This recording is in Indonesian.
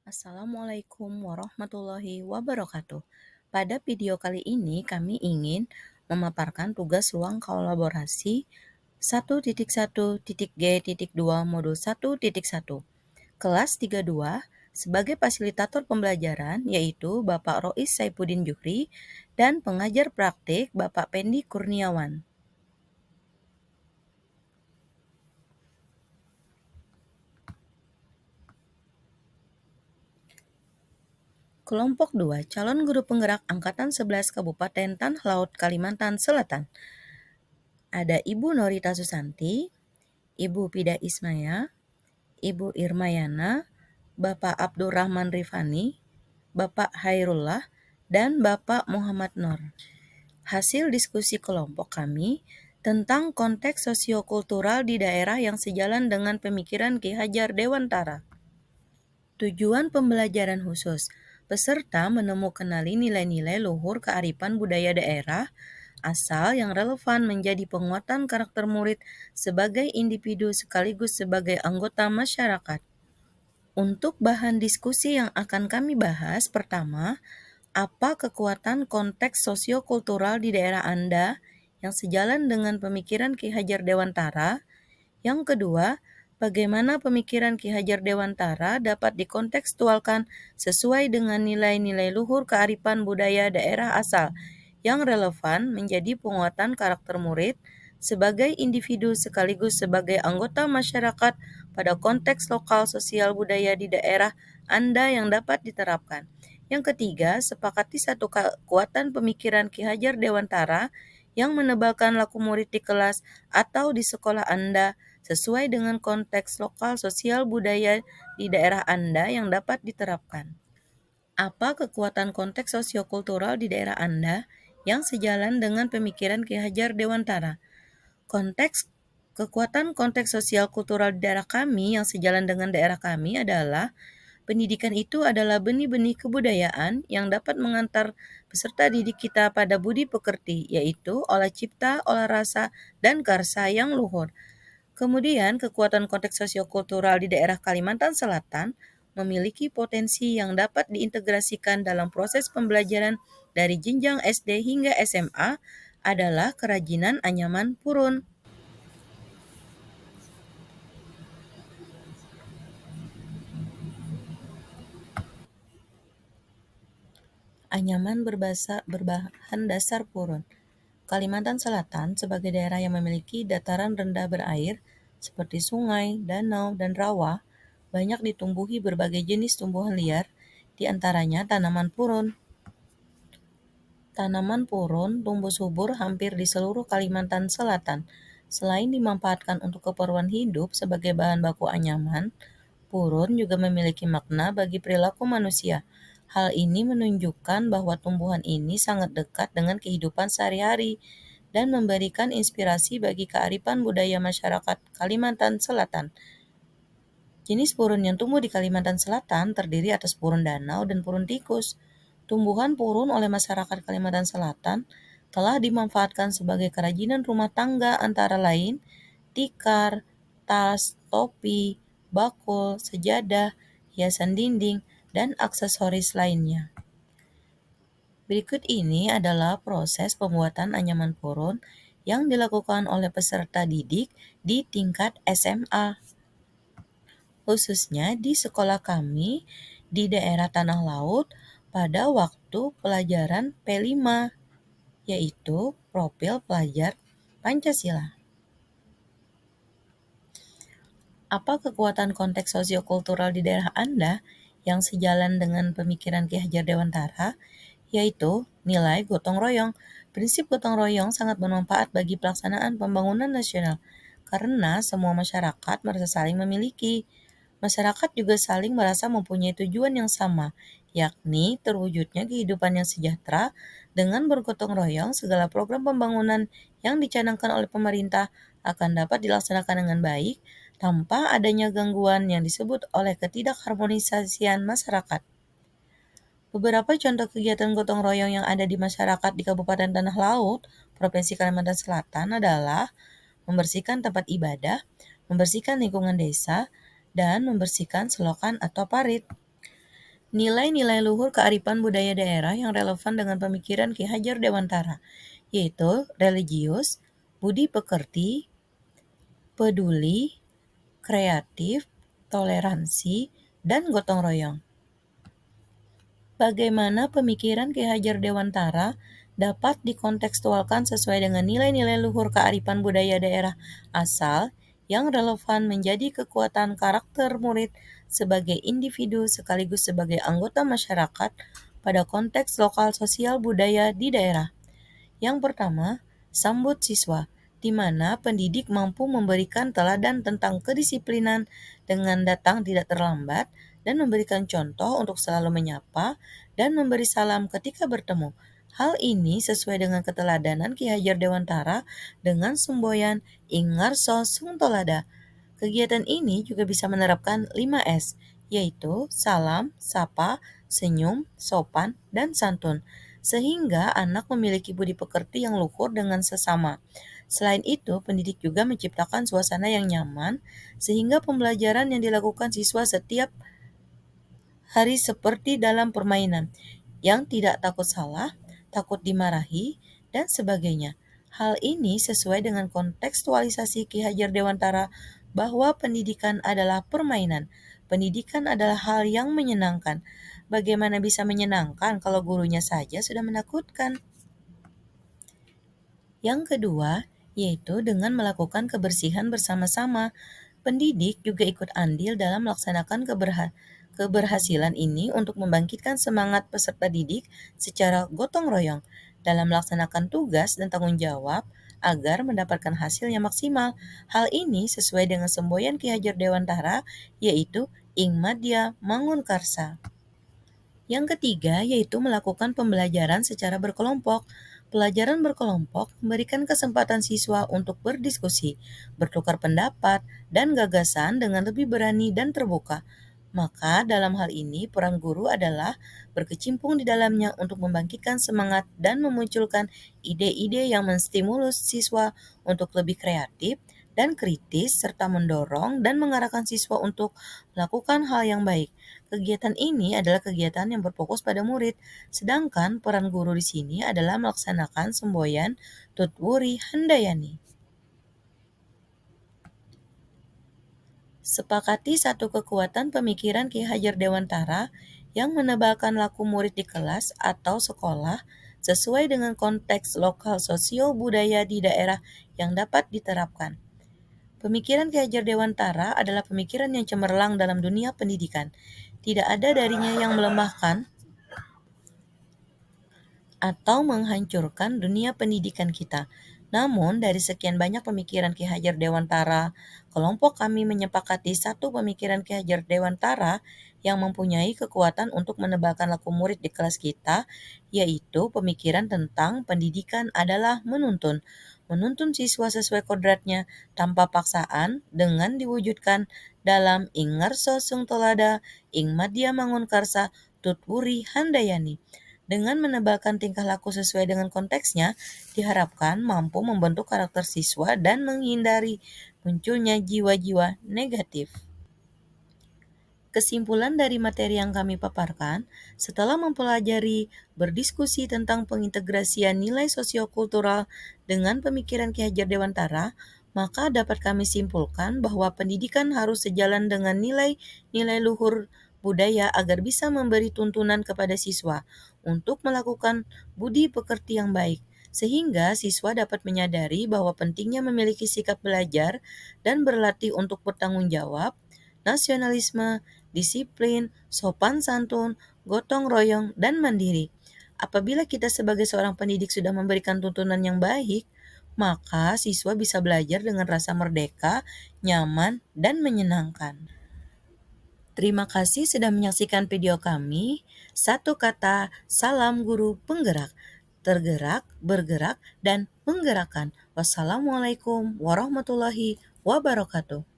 Assalamualaikum warahmatullahi wabarakatuh. Pada video kali ini kami ingin memaparkan tugas ruang kolaborasi 1.1.G.2 modul 1.1 kelas 32 sebagai fasilitator pembelajaran yaitu Bapak Rois Saifuddin Juhri dan pengajar praktik Bapak Pendi Kurniawan. Kelompok 2, calon guru penggerak Angkatan 11 Kabupaten Tanah Laut, Kalimantan Selatan. Ada Ibu Norita Susanti, Ibu Pida Ismaya, Ibu Irmayana, Bapak Abdurrahman Rifani, Bapak Hairullah, dan Bapak Muhammad Nur. Hasil diskusi kelompok kami tentang konteks sosiokultural di daerah yang sejalan dengan pemikiran Ki Hajar Dewantara. Tujuan pembelajaran khusus, peserta menemukan nilai-nilai luhur kearifan budaya daerah asal yang relevan menjadi penguatan karakter murid sebagai individu sekaligus sebagai anggota masyarakat. Untuk bahan diskusi yang akan kami bahas, pertama, apa kekuatan konteks sosiokultural di daerah Anda yang sejalan dengan pemikiran Ki Hajar Dewantara? Yang kedua, bagaimana pemikiran Ki Hajar Dewantara dapat dikontekstualkan sesuai dengan nilai-nilai luhur kearifan budaya daerah asal yang relevan menjadi penguatan karakter murid sebagai individu sekaligus sebagai anggota masyarakat pada konteks lokal sosial budaya di daerah Anda yang dapat diterapkan. Yang ketiga, sepakati satu kekuatan pemikiran Ki Hajar Dewantara yang menebalkan laku murid di kelas atau di sekolah Anda sesuai dengan konteks lokal sosial budaya di daerah Anda yang dapat diterapkan. Apa kekuatan konteks sosiokultural di daerah Anda yang sejalan dengan pemikiran Ki Hajar Dewantara? Kekuatan konteks sosial kultural di daerah kami yang sejalan dengan daerah kami adalah pendidikan itu adalah benih-benih kebudayaan yang dapat mengantar peserta didik kita pada budi pekerti, yaitu olah cipta, olah rasa, dan karsa yang luhur. Kemudian, kekuatan konteks sosiokultural di daerah Kalimantan Selatan memiliki potensi yang dapat diintegrasikan dalam proses pembelajaran dari jenjang SD hingga SMA adalah kerajinan anyaman purun. Anyaman berbahan dasar purun. Kalimantan Selatan sebagai daerah yang memiliki dataran rendah berair seperti sungai, danau, dan rawa, banyak ditumbuhi berbagai jenis tumbuhan liar, di antaranya tanaman purun. Tanaman purun tumbuh subur hampir di seluruh Kalimantan Selatan. Selain dimanfaatkan untuk keperluan hidup sebagai bahan baku anyaman, purun juga memiliki makna bagi perilaku manusia. Hal ini menunjukkan bahwa tumbuhan ini sangat dekat dengan kehidupan sehari-hari dan memberikan inspirasi bagi kearifan budaya masyarakat Kalimantan Selatan. Jenis purun yang tumbuh di Kalimantan Selatan terdiri atas purun danau dan purun tikus. Tumbuhan purun oleh masyarakat Kalimantan Selatan telah dimanfaatkan sebagai kerajinan rumah tangga antara lain tikar, tas, topi, bakul, sejadah, hiasan dinding, dan aksesoris lainnya. Berikut ini adalah proses pembuatan anyaman purun yang dilakukan oleh peserta didik di tingkat SMA. Khususnya di sekolah kami di daerah Tanah Laut pada waktu pelajaran P5, yaitu Profil Pelajar Pancasila. Apa kekuatan konteks sosiokultural di daerah Anda yang sejalan dengan pemikiran Ki Hajar Dewantara? Yaitu nilai gotong royong. Prinsip gotong royong sangat bermanfaat bagi pelaksanaan pembangunan nasional karena semua masyarakat merasa saling memiliki. Masyarakat juga saling merasa mempunyai tujuan yang sama, yakni terwujudnya kehidupan yang sejahtera. Dengan bergotong royong, segala program pembangunan yang dicanangkan oleh pemerintah akan dapat dilaksanakan dengan baik tanpa adanya gangguan yang disebut oleh ketidakharmonisasian masyarakat. Beberapa contoh kegiatan gotong royong yang ada di masyarakat di Kabupaten Tanah Laut, Provinsi Kalimantan Selatan adalah membersihkan tempat ibadah, membersihkan lingkungan desa, dan membersihkan selokan atau parit. Nilai-nilai luhur kearifan budaya daerah yang relevan dengan pemikiran Ki Hajar Dewantara, yaitu religius, budi pekerti, peduli, kreatif, toleransi, dan gotong royong. Bagaimana pemikiran Ki Hajar Dewantara dapat dikontekstualkan sesuai dengan nilai-nilai luhur kearifan budaya daerah asal yang relevan menjadi kekuatan karakter murid sebagai individu sekaligus sebagai anggota masyarakat pada konteks lokal sosial budaya di daerah. Yang pertama, sambut siswa, di mana pendidik mampu memberikan teladan tentang kedisiplinan dengan datang tidak terlambat dan memberikan contoh untuk selalu menyapa dan memberi salam ketika bertemu. Hal ini sesuai dengan keteladanan Ki Hajar Dewantara dengan semboyan Ingarso Sung Tolada. Kegiatan ini juga bisa menerapkan 5S, yaitu salam, sapa, senyum, sopan, dan santun, sehingga anak memiliki budi pekerti yang luhur dengan sesama. Selain itu, pendidik juga menciptakan suasana yang nyaman, sehingga pembelajaran yang dilakukan siswa setiap hari seperti dalam permainan, yang tidak takut salah, takut dimarahi, dan sebagainya. Hal ini sesuai dengan kontekstualisasi Ki Hajar Dewantara bahwa pendidikan adalah permainan. Pendidikan adalah hal yang menyenangkan. Bagaimana bisa menyenangkan kalau gurunya saja sudah menakutkan? Yang kedua, yaitu dengan melakukan kebersihan bersama-sama. Pendidik juga ikut andil dalam melaksanakan keberhasilan ini untuk membangkitkan semangat peserta didik secara gotong royong dalam melaksanakan tugas dan tanggung jawab agar mendapatkan hasil yang maksimal. Hal ini sesuai dengan semboyan Ki Hajar Dewantara, yaitu Ing Madya Mangun Karsa. Yang ketiga yaitu melakukan pembelajaran secara berkelompok. Pelajaran berkelompok memberikan kesempatan siswa untuk berdiskusi, bertukar pendapat, dan gagasan dengan lebih berani dan terbuka. Maka dalam hal ini peran guru adalah berkecimpung di dalamnya untuk membangkitkan semangat dan memunculkan ide-ide yang menstimulus siswa untuk lebih kreatif dan kritis serta mendorong dan mengarahkan siswa untuk melakukan hal yang baik. Kegiatan ini adalah kegiatan yang berfokus pada murid, sedangkan peran guru di sini adalah melaksanakan semboyan Tutwuri Handayani. Sepakati satu kekuatan pemikiran Ki Hajar Dewantara yang menebalkan laku murid di kelas atau sekolah sesuai dengan konteks lokal sosio-budaya di daerah yang dapat diterapkan. Pemikiran Ki Hajar Dewantara adalah pemikiran yang cemerlang dalam dunia pendidikan. Tidak ada darinya yang melemahkan atau menghancurkan dunia pendidikan kita. Namun, dari sekian banyak pemikiran Ki Hajar Dewantara, kelompok kami menyepakati satu pemikiran Ki Hajar Dewantara yang mempunyai kekuatan untuk menebalkan laku murid di kelas kita, yaitu pemikiran tentang pendidikan adalah menuntun. Menuntun siswa sesuai kodratnya tanpa paksaan dengan diwujudkan dalam Ingarso Sung Tolada, Ing Madya Mangun Karsa, Tutwuri Handayani. Dengan menebalkan tingkah laku sesuai dengan konteksnya, diharapkan mampu membentuk karakter siswa dan menghindari munculnya jiwa-jiwa negatif. Kesimpulan dari materi yang kami paparkan, setelah mempelajari berdiskusi tentang pengintegrasian nilai sosiokultural dengan pemikiran Ki Hajar Dewantara, maka dapat kami simpulkan bahwa pendidikan harus sejalan dengan nilai-nilai luhur budaya agar bisa memberi tuntunan kepada siswa untuk melakukan budi pekerti yang baik, sehingga siswa dapat menyadari bahwa pentingnya memiliki sikap belajar dan berlatih untuk bertanggung jawab, nasionalisme, disiplin, sopan santun, gotong royong, dan mandiri. Apabila kita sebagai seorang pendidik sudah memberikan tuntunan yang baik, maka siswa bisa belajar dengan rasa merdeka, nyaman, dan menyenangkan. Terima kasih sudah menyaksikan video kami. Satu kata, salam guru penggerak. Tergerak, bergerak, dan menggerakkan. Wassalamualaikum warahmatullahi wabarakatuh.